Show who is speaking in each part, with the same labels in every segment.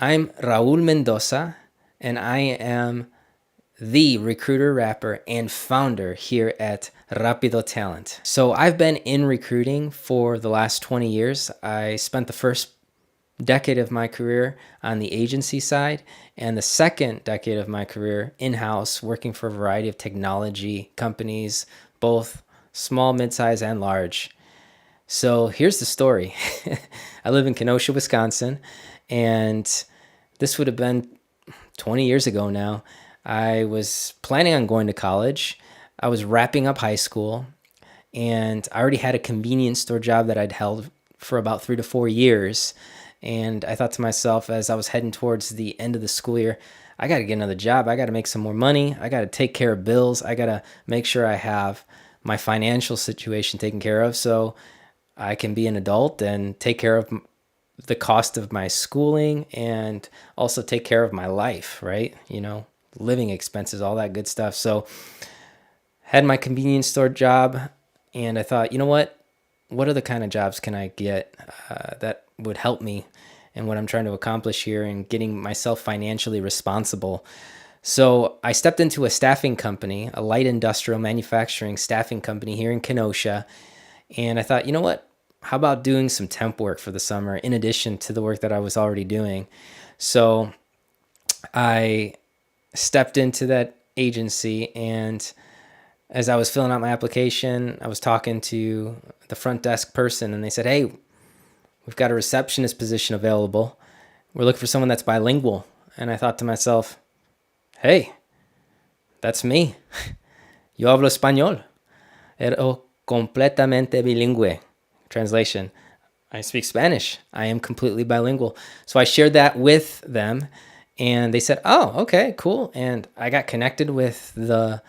Speaker 1: I'm Raul Mendoza, and I am the recruiter, rapper, and founder here at Rapido Talent. So I've been in recruiting for the last 20 years. I spent the first decade of my career on the agency side and the second decade of my career in-house working for a variety of technology companies, both small, mid-size, and large. So here's the story. I live in Kenosha, Wisconsin, and this would have been 20 years ago now. I was planning on going to college. I was wrapping up high school, and I already had a convenience store job that I'd held for about 3 to 4 years. And I thought to myself, as I was heading towards the end of the school year, I got to get another job. I got to make some more money. I got to take care of bills. I got to make sure I have my financial situation taken care of so I can be an adult and take care of the cost of my schooling and also take care of my life, right? Living expenses, all that good stuff. So had my convenience store job, and I thought, you know what other kind of jobs can I get that would help me and what I'm trying to accomplish here and getting myself financially responsible. So I stepped into a staffing company, a light industrial manufacturing staffing company here in Kenosha. And I thought, you know what? How about doing some temp work for the summer in addition to the work that I was already doing? So I stepped into that agency, and as I was filling out my application, I was talking to the front desk person, and they said, "Hey, we've got a receptionist position available. We're looking for someone that's bilingual." And I thought to myself, "Hey, that's me. Yo hablo español. Ero completamente bilingüe." Translation: I speak Spanish. I am completely bilingual. So I shared that with them, and they said, "Oh, okay, cool." And I got connected with the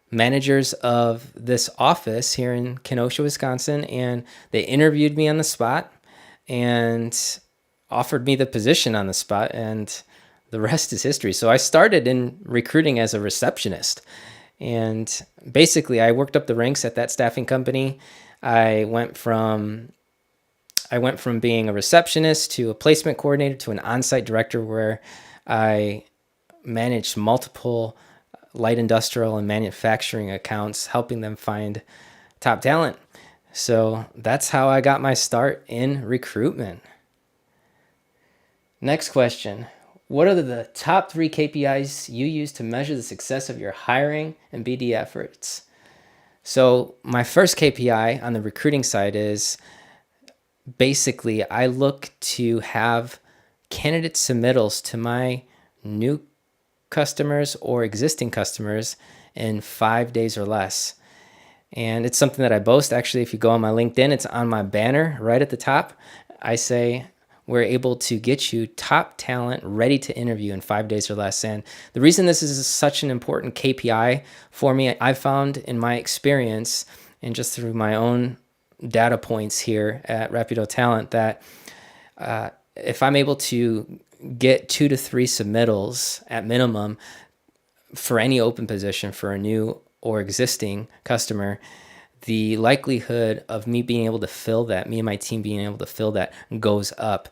Speaker 1: managers of this office here in Kenosha, Wisconsin, and they interviewed me on the spot and offered me the position on the spot, and the rest is history. So I started in recruiting as a receptionist, and basically I worked up the ranks at that staffing company. I went from being a receptionist to a placement coordinator to an on-site director, where I managed multiple light industrial and manufacturing accounts, helping them find top talent. So that's how I got my start in recruitment. Next question. What are the top 3 KPIs you use to measure the success of your hiring and BD efforts? So my first KPI on the recruiting side is basically I look to have candidate submittals to my new customers or existing customers in 5 days or less. And it's something that I boast. Actually, if you go on my LinkedIn, it's on my banner right at the top. I say we're able to get you top talent ready to interview in 5 days or less. And the reason this is such an important KPI for me, I've found in my experience and just through my own data points here at Rapido Talent, that if I'm able to get 2 to 3 submittals at minimum for any open position for a new or existing customer, the likelihood of me being able to fill that, me and my team being able to fill that, goes up.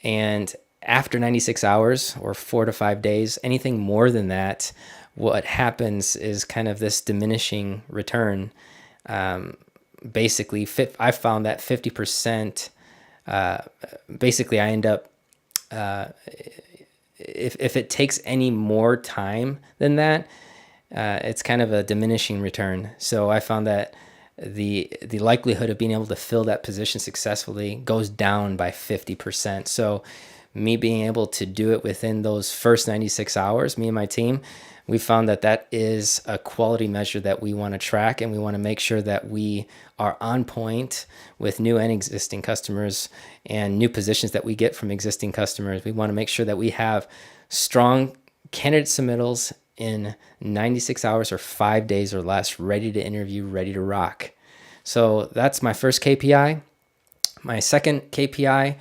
Speaker 1: And after 96 hours or 4 to 5 days, anything more than that, what happens is kind of this diminishing return. Basically, I found that 50%, basically I end up, if it takes any more time than that, it's kind of a diminishing return. So I found that the likelihood of being able to fill that position successfully goes down by 50%. So me being able to do it within those first 96 hours, me and my team, we found that that is a quality measure that we want to track, and we want to make sure that we are on point with new and existing customers and new positions that we get from existing customers. We want to make sure that we have strong candidate submittals in 96 hours or 5 days or less, ready to interview, ready to rock. So that's my first KPI. My second KPI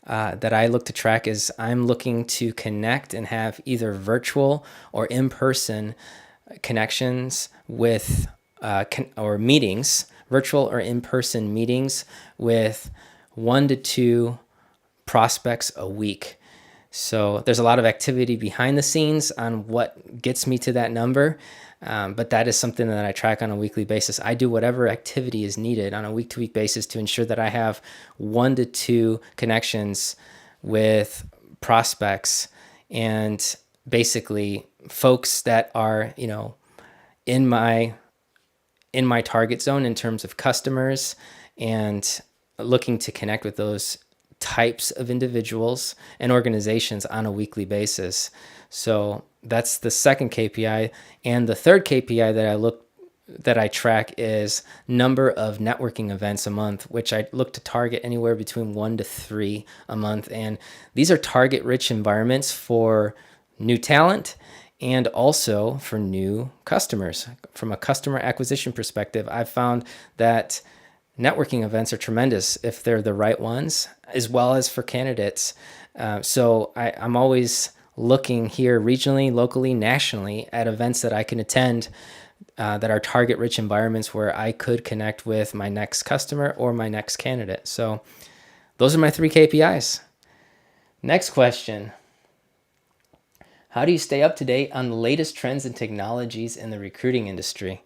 Speaker 1: that I look to track is I'm looking to connect and have either virtual or in-person connections with or meetings, virtual or in-person meetings with 1 to 2 prospects a week. So there's a lot of activity behind the scenes on what gets me to that number. But that is something that I track on a weekly basis. I do whatever activity is needed on a week-to-week basis to ensure that I have 1 to 2 connections with prospects and basically folks that are, in my target zone in terms of customers, and looking to connect with those types of individuals and organizations on a weekly basis. So that's the second KPI. And the third KPI that I track is number of networking events a month, which I look to target anywhere between 1 to 3 a month. And these are target rich environments for new talent and also for new customers. From a customer acquisition perspective, I've found that networking events are tremendous if they're the right ones, as well as for candidates. So I'm always looking here regionally, locally, nationally at events that I can attend that are target rich environments where I could connect with my next customer or my next candidate. So those are my 3 KPIs. Next question. How do you stay up to date on the latest trends and technologies in the recruiting industry?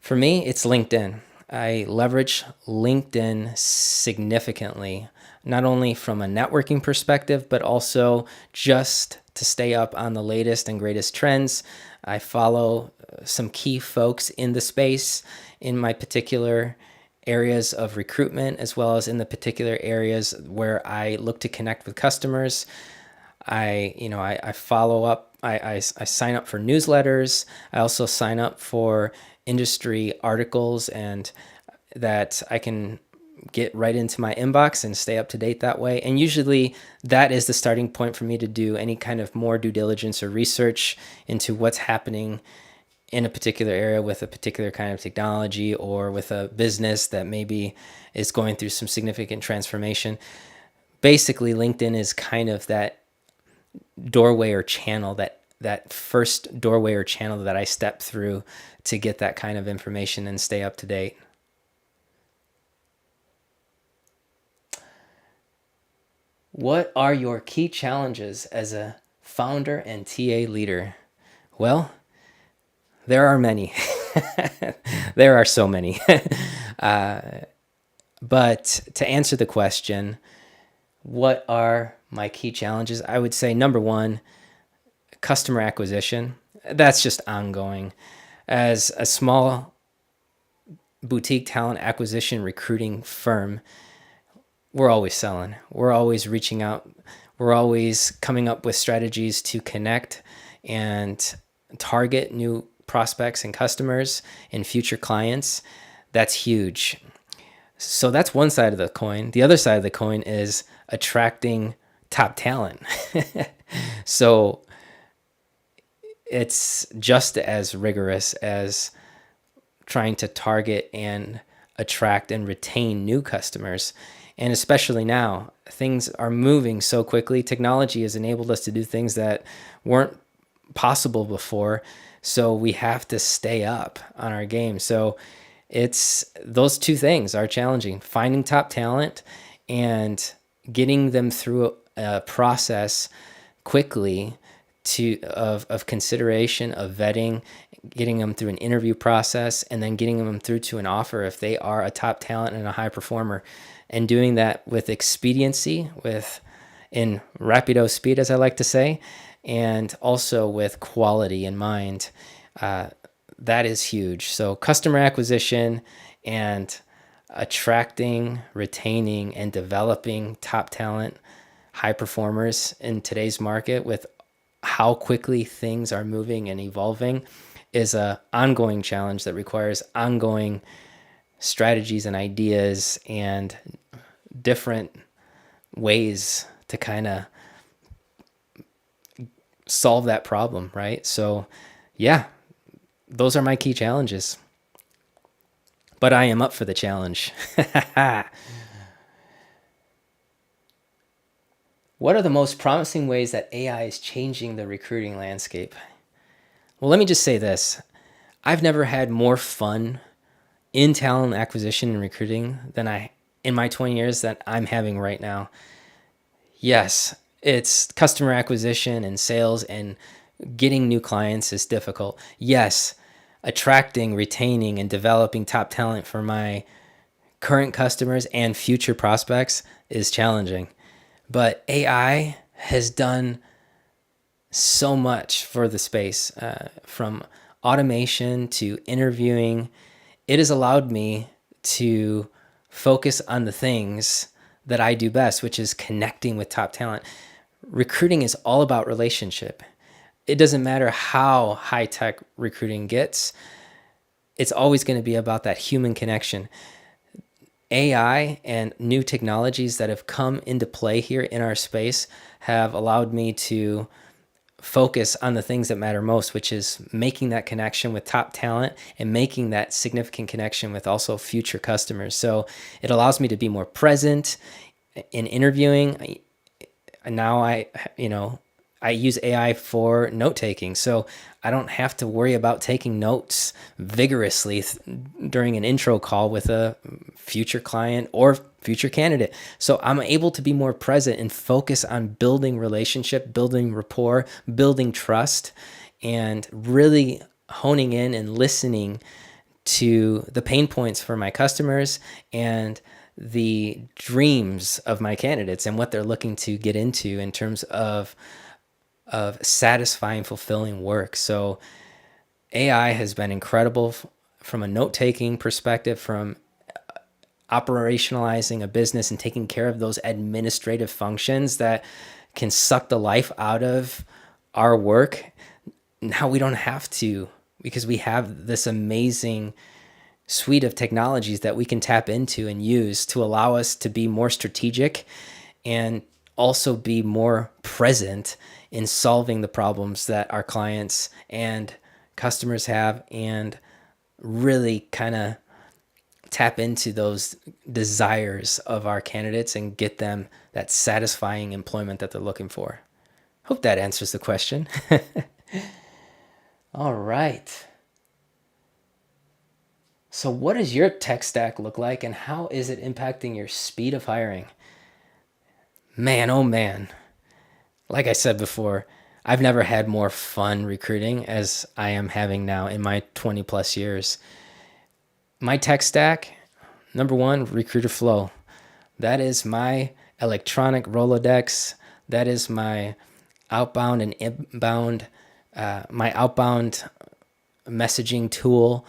Speaker 1: For me, it's LinkedIn. I leverage LinkedIn significantly, not only from a networking perspective, but also just to stay up on the latest and greatest trends. I follow some key folks in the space in my particular areas of recruitment, as well as in the particular areas where I look to connect with customers. I follow up. I sign up for newsletters. I also sign up for industry articles, and that I can get right into my inbox and stay up to date that way. And usually that is the starting point for me to do any kind of more due diligence or research into what's happening in a particular area with a particular kind of technology, or with a business that maybe is going through some significant transformation. Basically, LinkedIn is kind of that doorway or channel, that first doorway or channel that I step through to get that kind of information and stay up to date. What are your key challenges as a founder and TA leader? Well, there are many. There are so many. But to answer the question, what are my key challenges? I would say number 1, customer acquisition. That's just ongoing. As a small boutique talent acquisition recruiting firm, we're always selling. We're always reaching out. We're always coming up with strategies to connect and target new prospects and customers and future clients. That's huge. So that's one side of the coin. The other side of the coin is attracting top talent. So it's just as rigorous as trying to target and attract and retain new customers. And especially now, things are moving so quickly. Technology has enabled us to do things that weren't possible before. So we have to stay up on our game. So it's those 2 things are challenging: finding top talent and getting them through a process quickly of consideration, of vetting, getting them through an interview process, and then getting them through to an offer if they are a top talent and a high performer. And doing that with expediency, in rapido speed, as I like to say, and also with quality in mind. That is huge. So customer acquisition and attracting, retaining, and developing top talent, high performers in today's market, with how quickly things are moving and evolving, is an ongoing challenge that requires ongoing strategies and ideas and different ways to kind of solve that problem, right? So yeah, those are my key challenges. But I am up for the challenge. What are the most promising ways that AI is changing the recruiting landscape? Well, let me just say this. I've never had more fun in talent acquisition and recruiting than in my 20 years that I'm having right now. Yes, It's customer acquisition and sales, and getting new clients is difficult. Yes, attracting, retaining, and developing top talent for my current customers and future prospects is challenging. But AI has done so much for the space, from automation to interviewing. It has allowed me to focus on the things that I do best, which is connecting with top talent. Recruiting is all about relationship. It doesn't matter how high tech recruiting gets, it's always going to be about that human connection. AI and new technologies that have come into play here in our space have allowed me to focus on the things that matter most, which is making that connection with top talent and making that significant connection with also future customers. So it allows me to be more present in interviewing. Now I use AI for note taking, so I don't have to worry about taking notes vigorously during an intro call with a future client or future candidate. So I'm able to be more present and focus on building relationship, building rapport, building trust, and really honing in and listening to the pain points for my customers and the dreams of my candidates and what they're looking to get into in terms of satisfying, fulfilling work. So AI has been incredible from a note-taking perspective, from operationalizing a business and taking care of those administrative functions that can suck the life out of our work. Now we don't have to, because we have this amazing suite of technologies that we can tap into and use to allow us to be more strategic and also be more present in solving the problems that our clients and customers have, and really kind of tap into those desires of our candidates and get them that satisfying employment that they're looking for. Hope that answers the question. All right. So what does your tech stack look like, and how is it impacting your speed of hiring? Man, oh man. Like I said before, I've never had more fun recruiting as I am having now in my 20 plus years. My tech stack, number one, Recruiterflow. That is my electronic Rolodex. That is my outbound and inbound, my outbound messaging tool,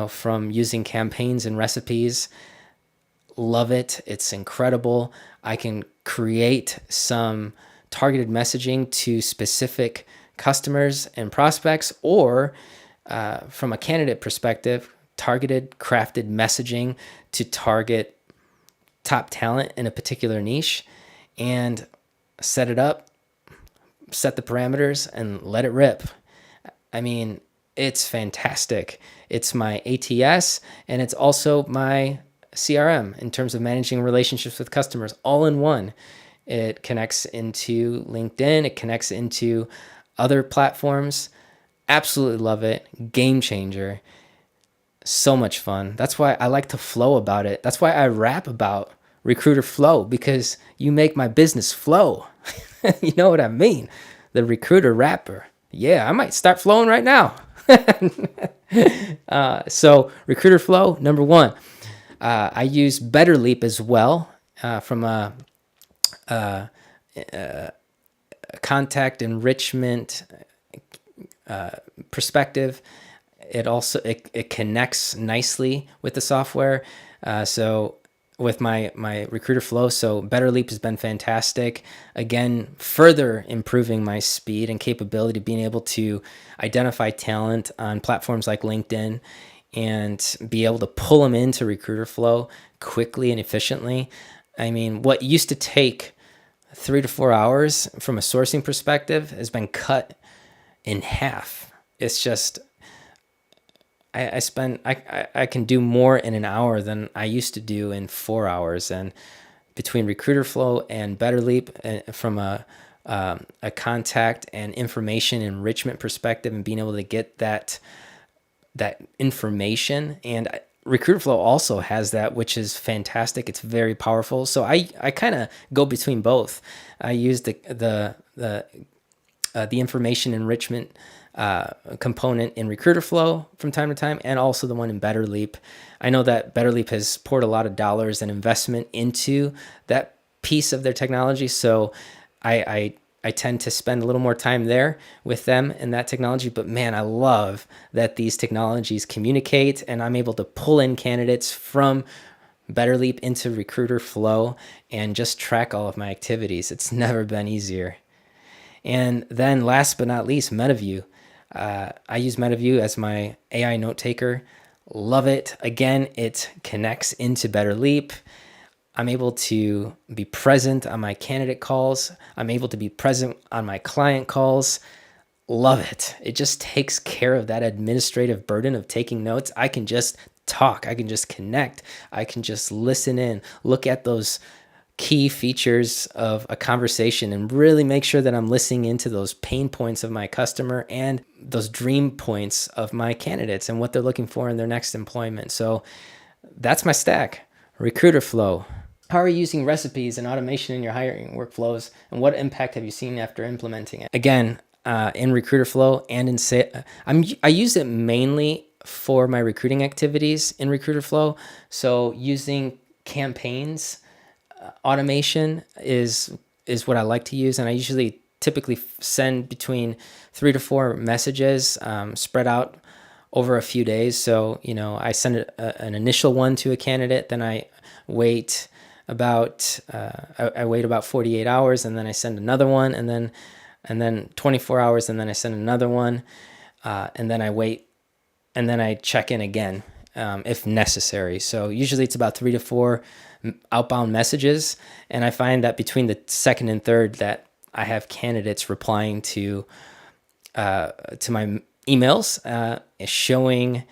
Speaker 1: from using campaigns and recipes. Love it. It's incredible. I can create some targeted messaging to specific customers and prospects, or from a candidate perspective, targeted, crafted messaging to target top talent in a particular niche, and set it up, set the parameters, and let it rip. I mean, it's fantastic. It's my ATS, and it's also my CRM in terms of managing relationships with customers all in one. It connects into LinkedIn. It connects into other platforms. Absolutely love it. Game changer. So much fun. That's why I like to flow about it. That's why I rap about Recruiter Flow, because you make my business flow. You know what I mean? The recruiter rapper. Yeah, I might start flowing right now. So Recruiter Flow, number one. I use Better Leap as well, from a contact enrichment perspective. It also it connects nicely with the software. So with my Recruiter Flow, so Better Leap has been fantastic. Again, further improving my speed and capability, being able to identify talent on platforms like LinkedIn and be able to pull them into Recruiter Flow quickly and efficiently. I mean, what used to take 3 to 4 hours from a sourcing perspective has been cut in half. It's just, I can do more in an hour than I used to do in 4 hours. And between Recruiter Flow and Better Leap, from a contact and information enrichment perspective, and being able to get that information and Recruiterflow also has that, which is fantastic. It's very powerful. So I kind of go between both. I use the information enrichment component in Recruiterflow from time to time, and also the one in BetterLeap. I know that BetterLeap has poured a lot of dollars and investment into that piece of their technology, so I tend to spend a little more time there with them in that technology. But man, I love that these technologies communicate, and I'm able to pull in candidates from BetterLeap into Recruiterflow and just track all of my activities. It's never been easier. And then last but not least, MetaView. I use MetaView as my AI note taker. Love it. Again, it connects into BetterLeap. I'm able to be present on my candidate calls. I'm able to be present on my client calls. Love it. It just takes care of that administrative burden of taking notes. I can just talk. I can just connect. I can just listen in, look at those key features of a conversation and really make sure that I'm listening into those pain points of my customer and those dream points of my candidates and what they're looking for in their next employment. So that's my stack. Recruiterflow. How are you using recipes and automation in your hiring workflows, and what impact have you seen after implementing it? Again, in Recruiterflow and in I use it mainly for my recruiting activities in Recruiterflow. So using campaigns automation is what I like to use, and I usually typically send between 3 to 4 messages spread out over a few days. So I send an initial one to a candidate, then I wait about 48 hours, and then I send another one, and then 24 hours, and then I send another one, and then I wait, and then I check in again if necessary. So usually it's about 3 to 4 outbound messages, and I find that between the second and third that I have candidates replying to my emails, showing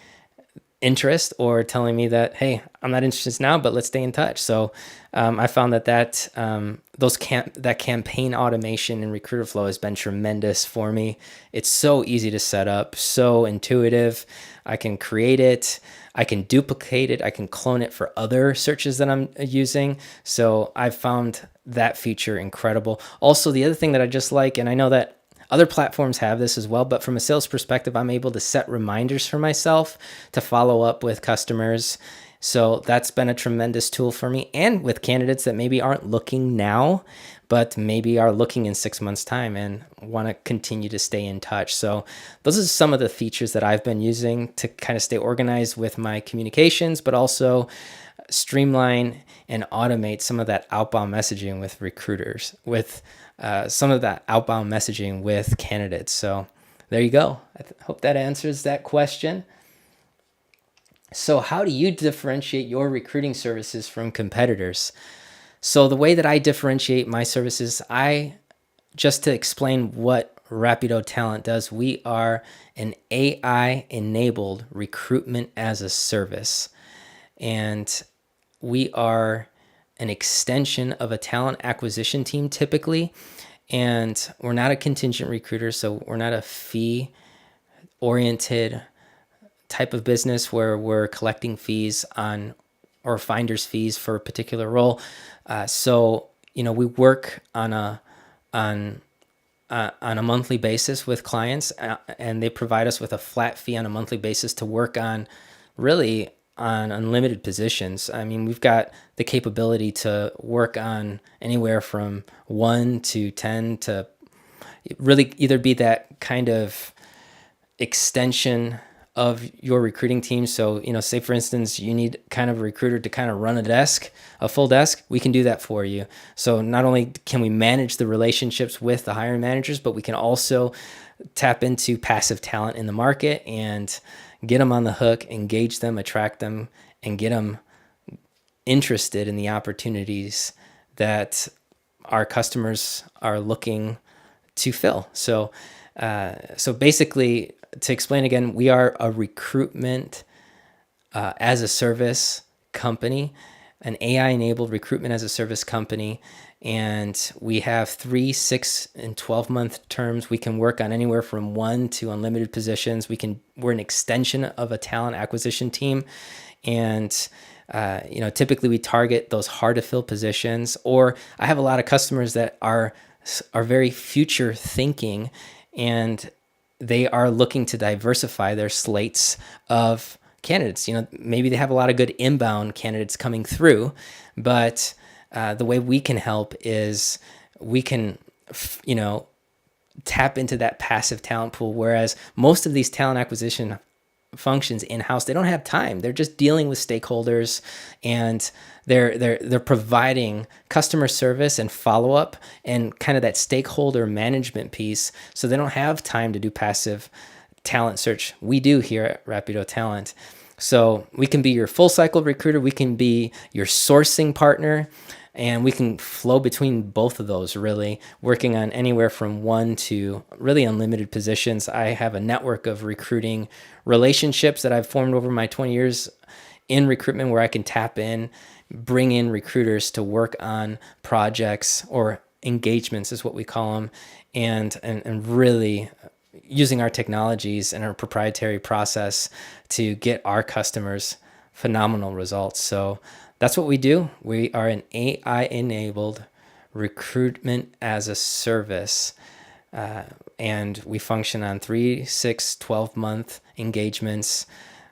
Speaker 1: interest or telling me that, hey, I'm not interested now, but let's stay in touch. So I found that campaign automation in Recruiterflow has been tremendous for me. It's so easy to set up, so intuitive. I can create it, I can duplicate it, I can clone it for other searches that I'm using. So I found that feature incredible. Also, the other thing that I just like, and I know that other platforms have this as well, but from a sales perspective, I'm able to set reminders for myself to follow up with customers. So that's been a tremendous tool for me, and with candidates that maybe aren't looking now, but maybe are looking in 6 months' time and want to continue to stay in touch. So those are some of the features that I've been using to kind of stay organized with my communications, but also streamline and automate some of that outbound messaging with recruiters, with some of that outbound messaging with candidates. So there you go. I hope that answers that question. So how do you differentiate your recruiting services from competitors? So the way that I differentiate my services, just to explain what Rapido Talent does, we are an AI-enabled recruitment as a service. And we are an extension of a talent acquisition team typically. And we're not a contingent recruiter, so we're not a fee-oriented type of business where we're collecting fees or finders fees for a particular role. So we work on a monthly basis with clients, and they provide us with a flat fee on a monthly basis to work on unlimited positions. I mean, we've got the capability to work on anywhere from 1 to 10 to really either be that kind of extension of your recruiting team. So, say for instance, you need kind of a recruiter to kind of run a full desk, we can do that for you. So not only can we manage the relationships with the hiring managers, but we can also tap into passive talent in the market and get them on the hook, engage them, attract them, and get them interested in the opportunities that our customers are looking to fill. So basically, to explain again, we are a recruitment as a service company, an AI-enabled recruitment as a service company, And we have 3, 6, and 12-month terms. We can work on anywhere from 1 to unlimited positions. We're an extension of a talent acquisition team. And typically we target those hard to fill positions. Or I have a lot of customers that are very future thinking, and they are looking to diversify their slates of candidates. Maybe they have a lot of good inbound candidates coming through, but the way we can help is we can, tap into that passive talent pool. Whereas most of these talent acquisition functions in-house, they don't have time. They're just dealing with stakeholders, and they're providing customer service and follow-up and kind of that stakeholder management piece. So they don't have time to do passive talent search. We do here at Rapido Talent. So we can be your full cycle recruiter. We can be your sourcing partner, and we can flow between both of those, really working on anywhere from 1 to really unlimited positions. I have a network of recruiting relationships that I've formed over my 20 years in recruitment, where I can tap in, bring in recruiters to work on projects, or engagements is what we call them, and really using our technologies and our proprietary process to get our customers phenomenal results. So that's what we do. We are an AI-enabled recruitment as a service, and we function on 3, 6, 12-month engagements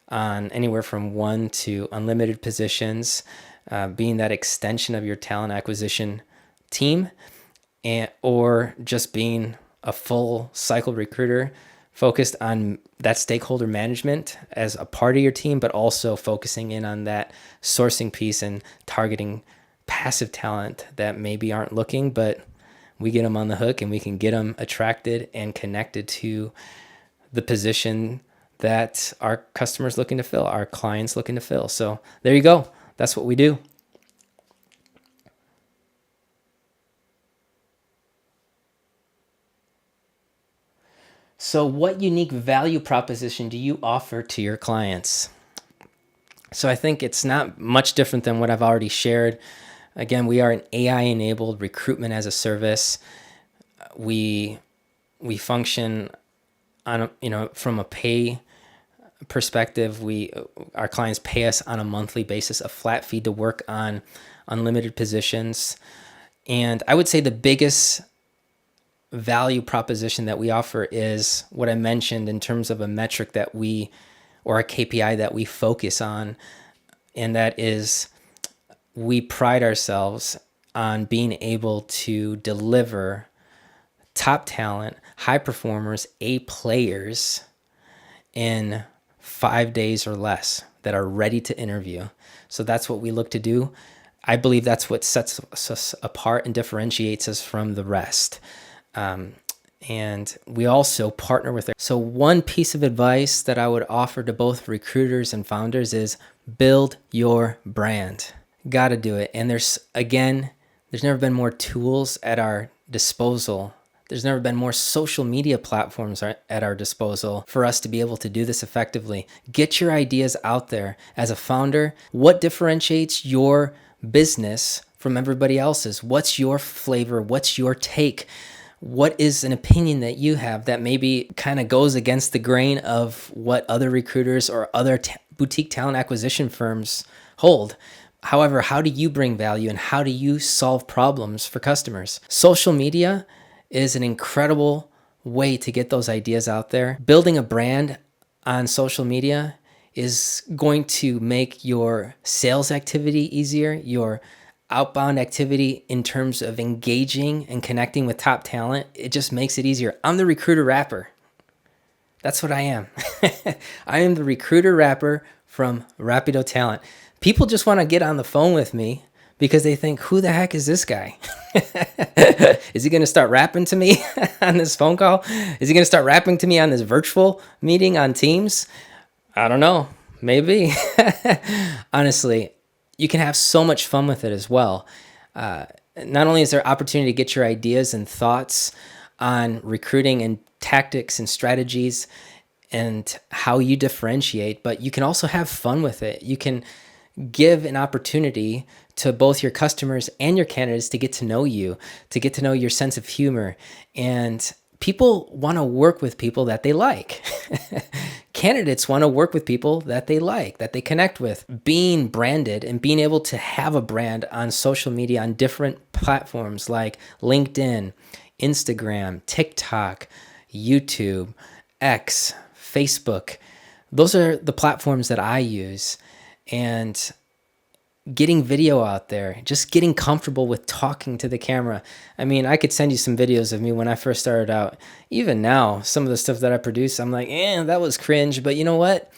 Speaker 1: on anywhere from 1 to unlimited positions, being that extension of your talent acquisition team, or just being a full cycle recruiter focused on that stakeholder management as a part of your team, but also focusing in on that sourcing piece and targeting passive talent that maybe aren't looking, but we get them on the hook and we can get them attracted and connected to the position that our customers looking to fill, our clients looking to fill. So there you go. That's what we do. So what unique value proposition do you offer to your clients? So I think it's not much different than what I've already shared. Again, we are an AI-enabled recruitment as a service. We function on from a pay perspective. Our clients pay us on a monthly basis, a flat fee to work on unlimited positions. And I would say the biggest value proposition that we offer is what I mentioned in terms of a metric or a KPI that we focus on. And that is, we pride ourselves on being able to deliver top talent, high performers, A players in 5 days or less that are ready to interview. So that's what we look to do. I believe that's what sets us apart and differentiates us from the rest. And we also partner with. So one piece of advice that I would offer to both recruiters and founders is build your brand. Got to do it. And there's never been more tools at our disposal. There's never been more social media platforms at our disposal for us to be able to do this effectively. Get your ideas out there. As a founder, what differentiates your business from everybody else's? What's your flavor? What's your take? What is an opinion that you have that maybe kind of goes against the grain of what other recruiters or other boutique talent acquisition firms hold? However, how do you bring value and how do you solve problems for customers? Social media is an incredible way to get those ideas out there. Building a brand on social media is going to make your sales activity easier, your outbound activity in terms of engaging and connecting with top talent. It just makes it easier. I'm the recruiter rapper. That's what I am. I am the recruiter rapper from Rapido Talent. People just want to get on the phone with me because they think, who the heck is this guy? Is he going to start rapping to me on this phone call? Is he going to start rapping to me on this virtual meeting on Teams? I don't know. Maybe. Honestly, you can have so much fun with it as well. Not only is there opportunity to get your ideas and thoughts on recruiting and tactics and strategies and how you differentiate, but you can also have fun with it. You can give an opportunity to both your customers and your candidates to get to know you, to get to know your sense of humor. And people want to work with people that they like. Candidates want to work with people that they like, that they connect with. Being branded and being able to have a brand on social media on different platforms like LinkedIn, Instagram, TikTok, YouTube, X, Facebook. Those are the platforms that I use. And getting video out there, just getting comfortable with talking to the camera. I mean, I could send you some videos of me when I first started out. Even now, some of the stuff that I produce, I'm like, that was cringe. But you know what?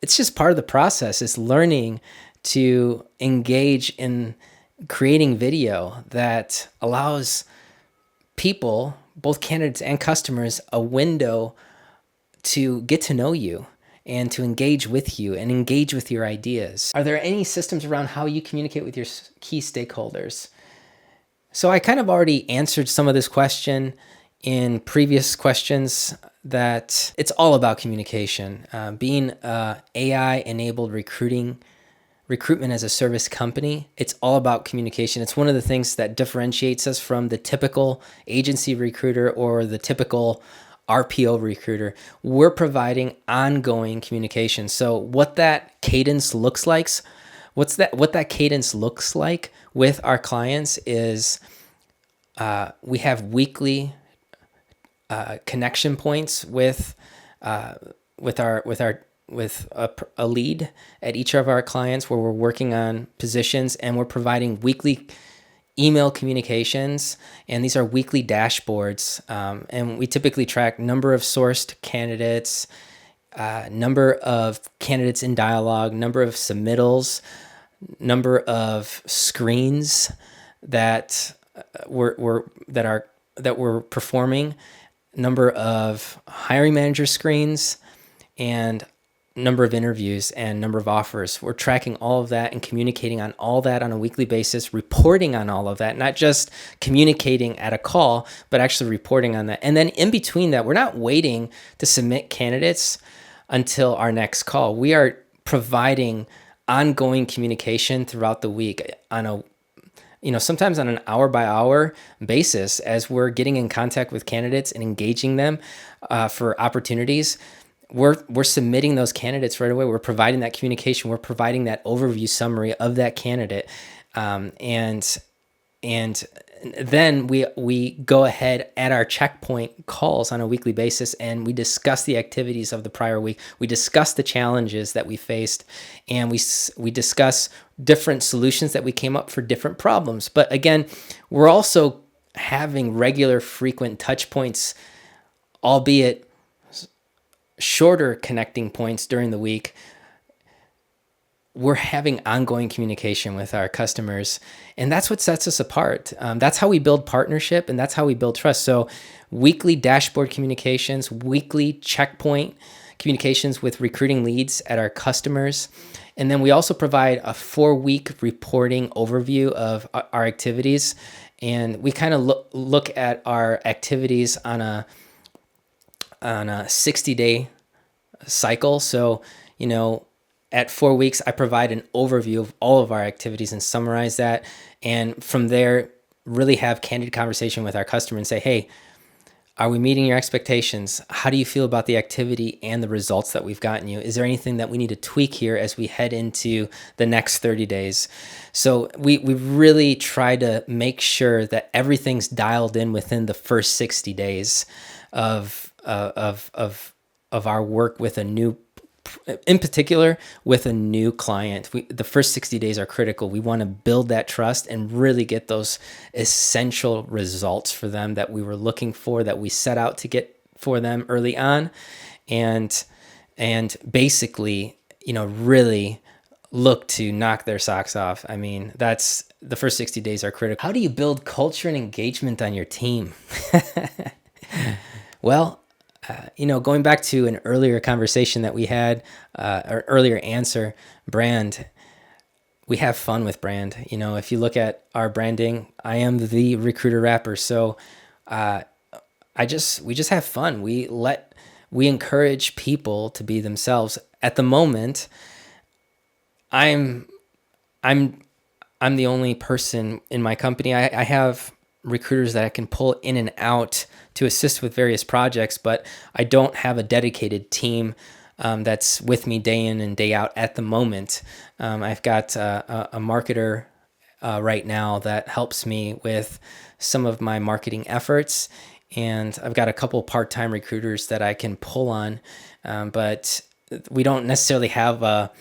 Speaker 1: It's just part of the process. It's learning to engage in creating video that allows people, both candidates and customers, a window to get to know you and to engage with you and engage with your ideas. Are there any systems around how you communicate with your key stakeholders? So I kind of already answered some of this question in previous questions, that it's all about communication. Being a AI-enabled recruitment as a service company, it's all about communication. It's one of the things that differentiates us from the typical agency recruiter or the typical RPO recruiter. We're providing ongoing communication. So what that cadence looks like, what that cadence looks like with our clients is we have weekly connection points with a lead at each of our clients, where we're working on positions and we're providing weekly email communications, and these are weekly dashboards. And we typically track number of sourced candidates, number of candidates in dialogue, number of submittals, number of screens that we're performing, number of hiring manager screens, and number of interviews and number of offers. We're tracking all of that and communicating on all that on a weekly basis, reporting on all of that, not just communicating at a call, but actually reporting on that. And then in between that, we're not waiting to submit candidates until our next call. We are providing ongoing communication throughout the week on sometimes on an hour by hour basis, as we're getting in contact with candidates and engaging them for opportunities. We're submitting those candidates right away. We're providing that communication. We're providing that overview summary of that candidate, and then we go ahead at our checkpoint calls on a weekly basis, and we discuss the activities of the prior week. We discuss the challenges that we faced, and we discuss different solutions that we came up for different problems. But again, we're also having regular, frequent touch points, albeit shorter connecting points during the week. We're having ongoing communication with our customers, and that's what sets us apart. That's how we build partnership, and that's how we build trust. So weekly dashboard communications, weekly checkpoint communications with recruiting leads at our customers. And then we also provide a 4-week reporting overview of our activities. And we kind of look at our activities on a 60-day cycle. So, at 4 weeks, I provide an overview of all of our activities and summarize that. And from there, really have candid conversation with our customer and say, hey, are we meeting your expectations? How do you feel about the activity and the results that we've gotten you? Is there anything that we need to tweak here as we head into the next 30 days? So we really try to make sure that everything's dialed in within the first 60 days of our work with a new, in particular with a new client. The first 60 days are critical. We want to build that trust and really get those essential results for them that we were looking for, that we set out to get for them early on, and basically, really look to knock their socks off. I mean, that's the first 60 days are critical. How do you build culture and engagement on your team? Well, going back to an earlier conversation that we had, or earlier answer, brand, we have fun with brand. If you look at our branding, I am the recruiter rapper. So we just have fun. We encourage people to be themselves. At the moment, I'm I'm I'm the only person in my company. I have recruiters that I can pull in and out to assist with various projects, but I don't have a dedicated team that's with me day in and day out at the moment. I've got a marketer right now that helps me with some of my marketing efforts, and I've got a couple part-time recruiters that I can pull on, but we don't necessarily have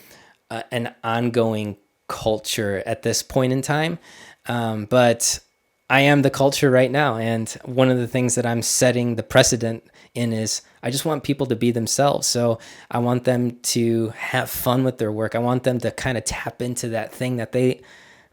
Speaker 1: an ongoing culture at this point in time. But I am the culture right now. And one of the things that I'm setting the precedent in is I just want people to be themselves. So I want them to have fun with their work. I want them to kind of tap into that thing that they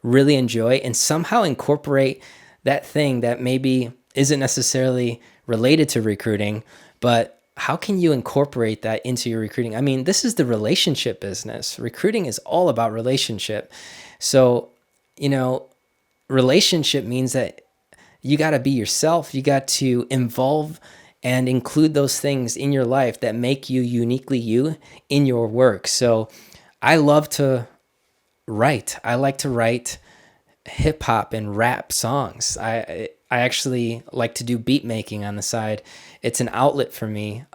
Speaker 1: really enjoy and somehow incorporate that thing that maybe isn't necessarily related to recruiting, but how can you incorporate that into your recruiting? I mean, this is the relationship business. Recruiting is all about relationship. So, you know, relationship means that you got to be yourself. You got to involve and include those things in your life that make you uniquely you in your work. So I love to write. I like to write hip hop and rap songs. I actually like to do beat making on the side. It's an outlet for me.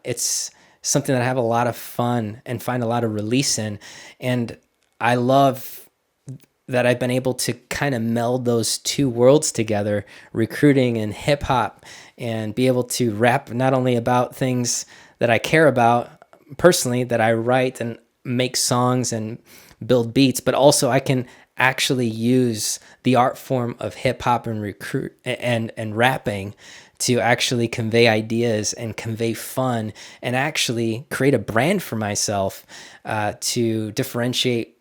Speaker 1: It's something that I have a lot of fun and find a lot of release in, and I love that I've been able to kind of meld those two worlds together, recruiting and hip hop, and be able to rap not only about things that I care about personally, that I write and make songs and build beats, but also I can actually use the art form of hip hop and recruit and rapping to actually convey ideas and convey fun and actually create a brand for myself to differentiate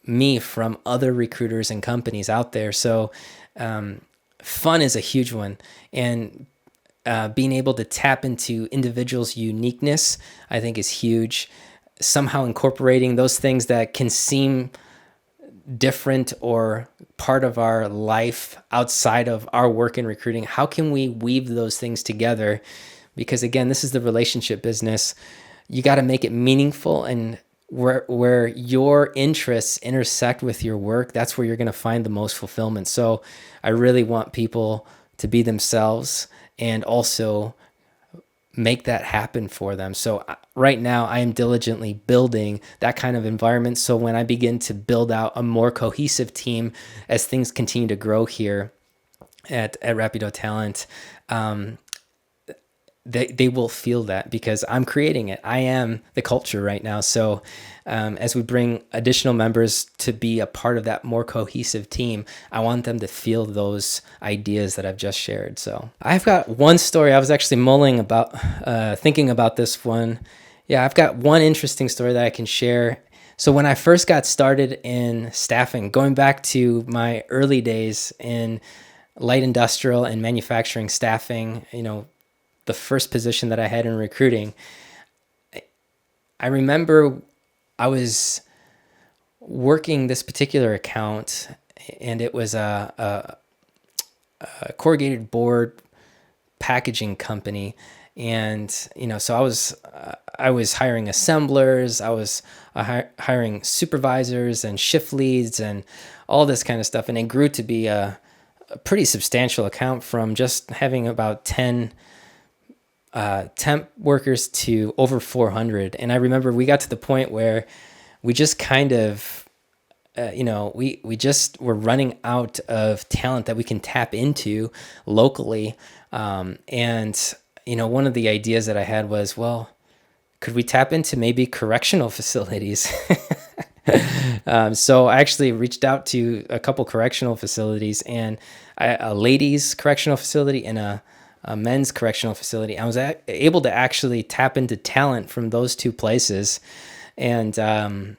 Speaker 1: me from other recruiters and companies out there. So fun is a huge one. And being able to tap into individuals' uniqueness, I think, is huge. Somehow incorporating those things that can seem different or part of our life outside of our work in recruiting. How can we weave those things together? Because again, this is the relationship business. You got to make it meaningful, and where your interests intersect with your work, that's where you're going to find the most fulfillment. So I really want people to be themselves and also make that happen for them. So right now I am diligently building that kind of environment. So when I begin to build out a more cohesive team as things continue to grow here at Rapido Talent, they will feel that because I'm creating it. I am the culture right now. So as we bring additional members to be a part of that more cohesive team, I want them to feel those ideas that I've just shared. So I've got one story. I was actually thinking about this one. Yeah, I've got one interesting story that I can share. So when I first got started in staffing, going back to my early days in light industrial and manufacturing staffing, the first position that I had in recruiting, I remember I was working this particular account, and it was a corrugated board packaging company. And, so I was hiring assemblers, I was hiring supervisors and shift leads and all this kind of stuff. And it grew to be a pretty substantial account from just having about 10 temp workers to over 400. And I remember we got to the point where we just kind of, we just were running out of talent that we can tap into locally. And, one of the ideas that I had was, well, could we tap into maybe correctional facilities? So I actually reached out to a couple correctional facilities, and a ladies correctional facility and a men's correctional facility. I was able to actually tap into talent from those two places. And so,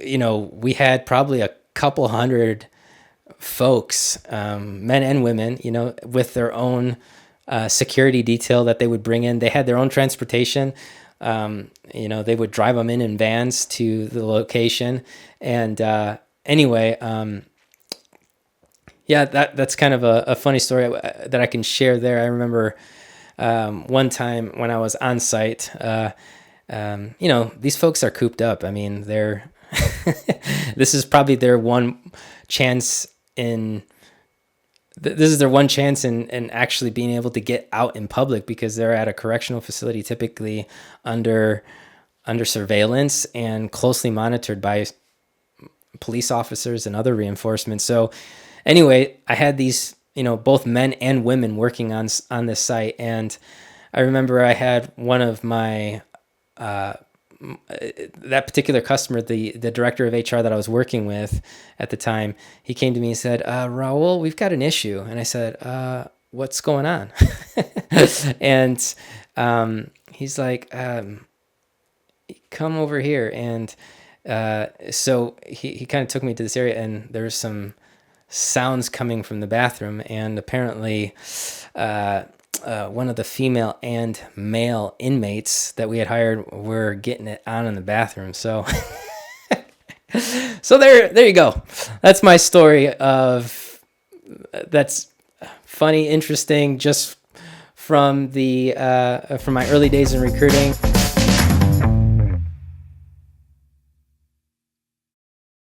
Speaker 1: we had probably a couple hundred folks, men and women, with their own security detail that they would bring in. They had their own transportation. They would drive them in vans to the location. And yeah, that's kind of a funny story that I can share there. I remember one time when I was on site, these folks are cooped up. I mean, they're this is probably their one chance in this is their one chance in actually being able to get out in public, because they're at a correctional facility, typically under surveillance and closely monitored by police officers and other reinforcements. So anyway, I had these, both men and women working on this site. And I remember I had one of my, that particular customer, the director of HR that I was working with at the time, he came to me and said, Raul, we've got an issue. And I said, what's going on? And he's like, come over here. And so he kind of took me to this area, and there's some sounds coming from the bathroom, and apparently one of the female and male inmates that we had hired were getting it on in the bathroom. So so there you go. That's my story that's funny, interesting, just from from my early days in recruiting.